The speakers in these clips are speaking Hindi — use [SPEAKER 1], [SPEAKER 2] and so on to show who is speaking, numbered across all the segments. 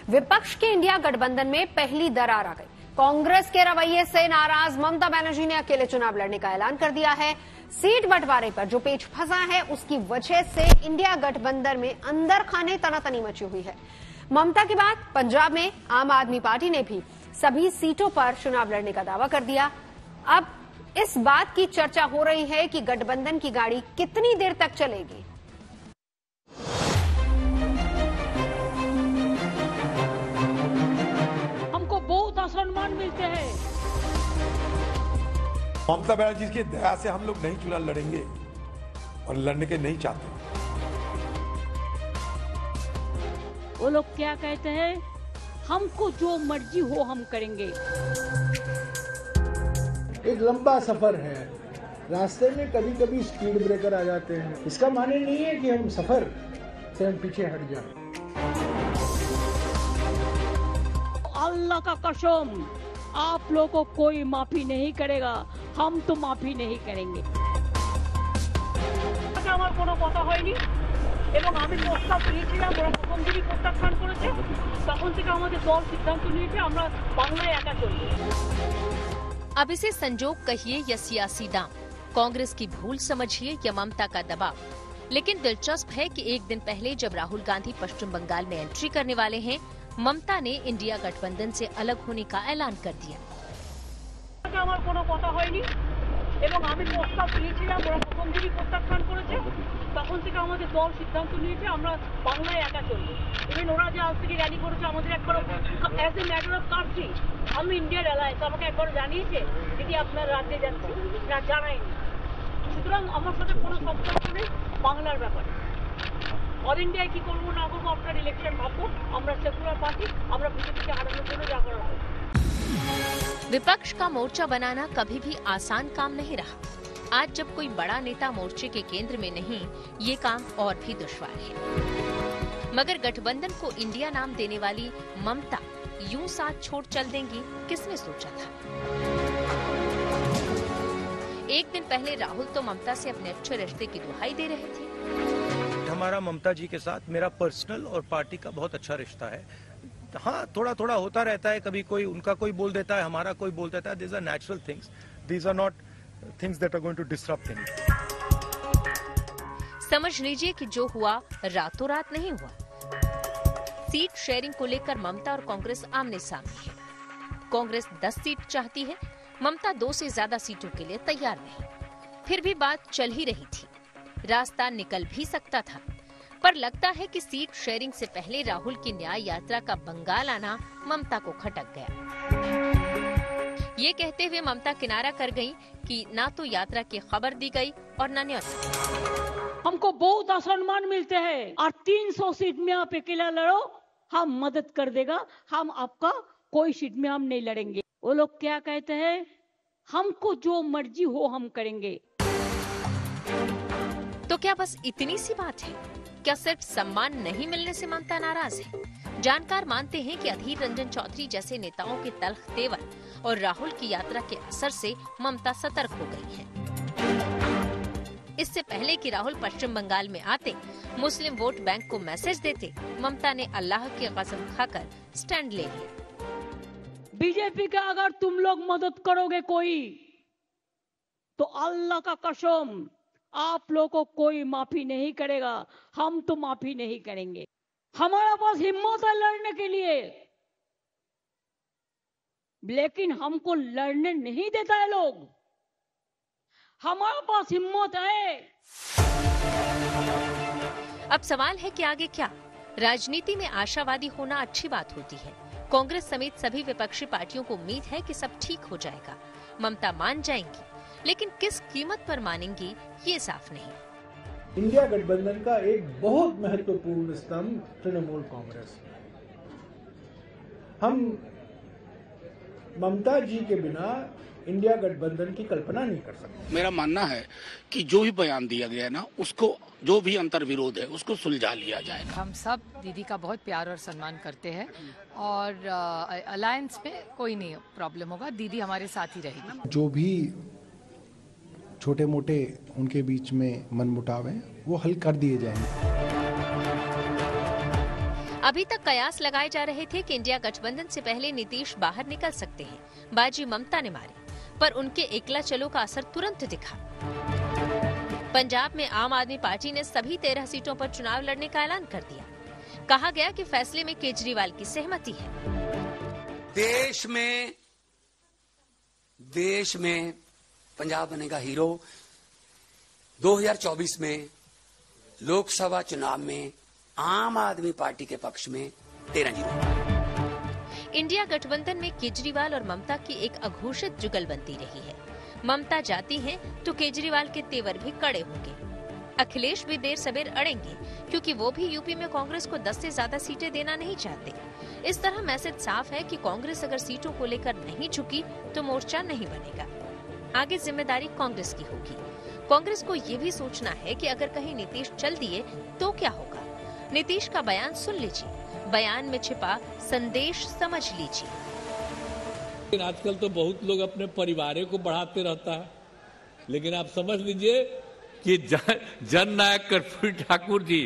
[SPEAKER 1] विपक्ष के इंडिया गठबंधन में पहली दरार आ गई। कांग्रेस के रवैये से नाराज ममता बनर्जी ने अकेले चुनाव लड़ने का ऐलान कर दिया है। सीट बंटवारे पर जो पेच फंसा है उसकी वजह से इंडिया गठबंधन में अंदर खाने तनातनी मची हुई है। ममता के बाद पंजाब में आम आदमी पार्टी ने भी सभी सीटों पर चुनाव लड़ने का दावा कर दिया। अब इस बात की चर्चा हो रही है कि गठबंधन की गाड़ी कितनी देर तक चलेगी।
[SPEAKER 2] हमको बहुत सम्मान मिलते हैं।
[SPEAKER 3] ममता बनर्जी की दया से हम लोग नहीं चुनाव लड़ेंगे और लड़ने के नहीं चाहते।
[SPEAKER 2] वो लोग क्या कहते हैं, हमको जो मर्जी हो हम करेंगे।
[SPEAKER 4] एक लंबा सफर है, रास्ते में कभी कभी स्पीड ब्रेकर आ जाते हैं। इसका माने नहीं है कि हम सफर से हम पीछे हट जाएं।
[SPEAKER 2] अल्लाह का कसम, आप लोगों को कोई माफी नहीं करेगा, हम तो माफी नहीं करेंगे। আমার কোনো কথা হয়নি এবং আমি প্রস্তাব দিয়েছিলাম, ওরা প্রথম দিনই প্রত্যাখ্যান করেছে। তখন থেকে আমাদের দল সিদ্ধান্ত নিয়েছে আমরা বাংলায় একা চলবো।
[SPEAKER 5] अब इसे संजोग कहिए या सियासी दांव, कांग्रेस की भूल समझिए या ममता का दबाव, लेकिन दिलचस्प है कि एक दिन पहले जब राहुल गांधी पश्चिम बंगाल में एंट्री करने वाले हैं, ममता ने इंडिया गठबंधन से अलग होने का ऐलान कर दिया।
[SPEAKER 2] আমার কোনো কথা হয়নি এবং আমি প্রস্তাব দিয়েছিলাম, ওরা প্রথম দিনই প্রত্যাখ্যান করেছে। তখন থেকে আমাদের দল সিদ্ধান্ত নিয়েছে আমরা বাংলায় একা চলবো। ইভেন ওরা যে আজ থেকে র্যালি করেছে, আমাদের একবার as a matter of country আমি ইন্ডিয়ার অ্যালায়েন্স আমাকে একবার জানিয়েছে দিদি আপনার রাজ্যে যাচ্ছি, না জানায়নি। সুতরাং আমার সাথে কোনো সম্পর্ক নেই বাংলার ব্যাপারে। অল ইন্ডিয়ায় কি করবো না করবো আপনার ইলেকশন ভাববো। আমরা সেকুলার পার্টি, আমরা বিজেপিকে হারানোর জন্য যা করা হবে।
[SPEAKER 5] विपक्ष का मोर्चा बनाना कभी भी आसान काम नहीं रहा। आज जब कोई बड़ा नेता मोर्चे के केंद्र में नहीं, ये काम और भी दुश्वार है। मगर गठबंधन को इंडिया नाम देने वाली ममता यूं साथ छोड़ चल देंगी, किसने सोचा था। एक दिन पहले राहुल तो ममता से अपने अच्छे रिश्ते की दुहाई दे रहे थे।
[SPEAKER 6] हमारा ममता जी के साथ मेरा पर्सनल और पार्टी का बहुत अच्छा रिश्ता है। हाँ, थोड़ा थोड़ा होता रहता है, कभी कोई उनका कोई बोल देता है, हमारा कोई बोल देता है। These are natural things, these are not things that are going to disrupt things.
[SPEAKER 5] समझ लीजिए कि जो हुआ रातों रात नहीं हुआ। सीट शेयरिंग को लेकर ममता और कांग्रेस आमने सामने है। कांग्रेस 10 सीट चाहती है, ममता 2 से ज्यादा सीटों के लिए तैयार नहीं। फिर भी बात चल ही रही थी, रास्ता निकल भी सकता था, पर लगता है कि सीट शेयरिंग से पहले राहुल की न्याय यात्रा का बंगाल आना ममता को खटक गया। ये कहते हुए ममता किनारा कर गई कि ना तो यात्रा की खबर दी गई और न न्योता।
[SPEAKER 2] हमको बहुत सम्मान मिलते हैं और 300 सीट में आप अकेला लड़ो, हम मदद कर देगा, हम आपका कोई सीट में हम नहीं लड़ेंगे। वो लोग क्या कहते हैं, हमको जो मर्जी हो हम करेंगे।
[SPEAKER 5] तो क्या बस इतनी सी बात है? क्या सिर्फ सम्मान नहीं मिलने से ममता नाराज है? जानकार मानते हैं कि अधीर रंजन चौधरी जैसे नेताओं के तल्ख तेवर और राहुल की यात्रा के असर से ममता सतर्क हो गई है। इससे पहले कि राहुल पश्चिम बंगाल में आते, मुस्लिम वोट बैंक को मैसेज देते, ममता ने अल्लाह की कसम खाकर स्टैंड ले लिया।
[SPEAKER 2] बीजेपी का अगर तुम लोग मदद करोगे कोई, तो अल्लाह का कसम आप लोगों को कोई माफी नहीं करेगा, हम तो माफी नहीं करेंगे। हमारे पास हिम्मत है लड़ने के लिए, लेकिन हमको लड़ने नहीं देता है लोग। हमारे पास हिम्मत है।
[SPEAKER 5] अब सवाल है कि आगे क्या? राजनीति में आशावादी होना अच्छी बात होती है। कांग्रेस समेत सभी विपक्षी पार्टियों को उम्मीद है कि सब ठीक हो जाएगा, ममता मान जाएंगी, लेकिन किस कीमत पर मानेंगी ये साफ नहीं।
[SPEAKER 4] इंडिया गठबंधन का एक बहुत महत्वपूर्ण स्तंभ तृणमूल कांग्रेस। हम ममता जी के बिना इंडिया गठबंधन की कल्पना नहीं कर सकते।
[SPEAKER 7] मेरा मानना है कि जो भी बयान दिया गया ना, उसको जो भी अंतर विरोध है उसको सुलझा लिया जाएगा।
[SPEAKER 8] हम सब दीदी का बहुत प्यार और सम्मान करते हैं और अलायंस में कोई नहीं प्रॉब्लम होगा, दीदी हमारे साथ ही रहेगी।
[SPEAKER 9] जो भी छोटे मोटे उनके बीच में मनमुटाव हैं वो हल कर दिए जाएंगे।
[SPEAKER 5] अभी तक कयास लगाए जा रहे थे कि इंडिया गठबंधन से पहले नीतीश बाहर निकल सकते हैं। बाजी ममता ने मारी, पर उनके एकला चलो का असर तुरंत दिखा। पंजाब में आम आदमी पार्टी ने सभी 13 सीटों पर चुनाव लड़ने का ऐलान कर दिया। कहा गया कि फैसले में केजरीवाल की सहमति है।
[SPEAKER 10] देश में पंजाब बनेगा हीरो। 2024 में लोकसभा चुनाव में आम आदमी पार्टी के पक्ष में 13-0।
[SPEAKER 5] इंडिया गठबंधन में केजरीवाल और ममता की एक अघोषित जुगल बनती रही है। ममता जाती हैं तो केजरीवाल के तेवर भी कड़े होंगे। अखिलेश भी देर सवेर अड़ेंगे, क्योंकि वो भी यूपी में कांग्रेस को 10 से ज्यादा सीटें देना नहीं चाहते। इस तरह मैसेज साफ है कि कांग्रेस अगर सीटों को लेकर नहीं झुकी तो मोर्चा नहीं बनेगा। आगे जिम्मेदारी कांग्रेस की होगी। कांग्रेस को ये भी सोचना है कि अगर कहीं नीतीश चल दिए तो क्या होगा। नीतीश का बयान सुन लीजिए, बयान में छिपा संदेश समझ लीजिए।
[SPEAKER 11] लेकिन आजकल तो बहुत लोग अपने परिवार को बढ़ाते रहता है, लेकिन आप समझ लीजिए कि जननायक कर्पूरी ठाकुर जी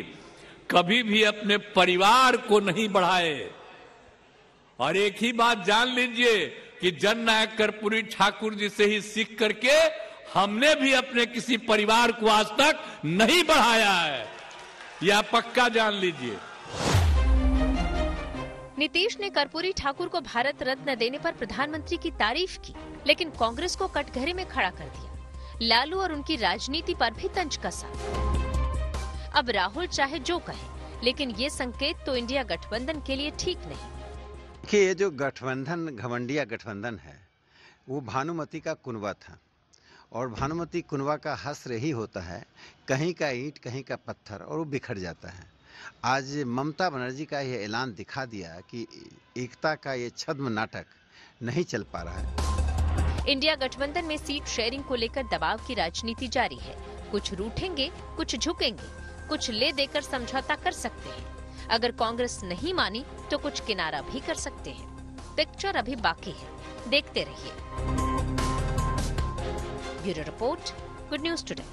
[SPEAKER 11] कभी भी अपने परिवार को नहीं बढ़ाए। और एक ही बात जान लीजिए कि जननायक कर्पूरी ठाकुर जी से ही सीख करके हमने भी अपने किसी परिवार को आज तक नहीं बढ़ाया है, यह पक्का जान लीजिए।
[SPEAKER 5] नीतीश ने कर्पूरी ठाकुर को भारत रत्न देने पर प्रधानमंत्री की तारीफ की, लेकिन कांग्रेस को कटघरे में खड़ा कर दिया। लालू और उनकी राजनीति पर भी तंज कसा। अब राहुल चाहे जो कहे, लेकिन ये संकेत तो इंडिया गठबंधन के लिए ठीक नहीं।
[SPEAKER 12] देखिए, ये जो गठबंधन घमंडिया गठबंधन है वो भानुमति का कुनबा था, और भानुमति कुनबा का हस्र ही होता है, कहीं का ईंट कहीं का पत्थर, और वो बिखर जाता है। आज ममता बनर्जी का यह ऐलान दिखा दिया कि एकता का ये छद्म नाटक नहीं चल पा रहा है।
[SPEAKER 5] इंडिया गठबंधन में सीट शेयरिंग को लेकर दबाव की राजनीति जारी है। कुछ रूठेंगे, कुछ झुकेंगे, कुछ ले देकर समझौता कर सकते हैं। अगर कांग्रेस नहीं मानी तो कुछ किनारा भी कर सकते हैं। पिक्चर अभी बाकी है, देखते रहिए। Bureau report, good news today.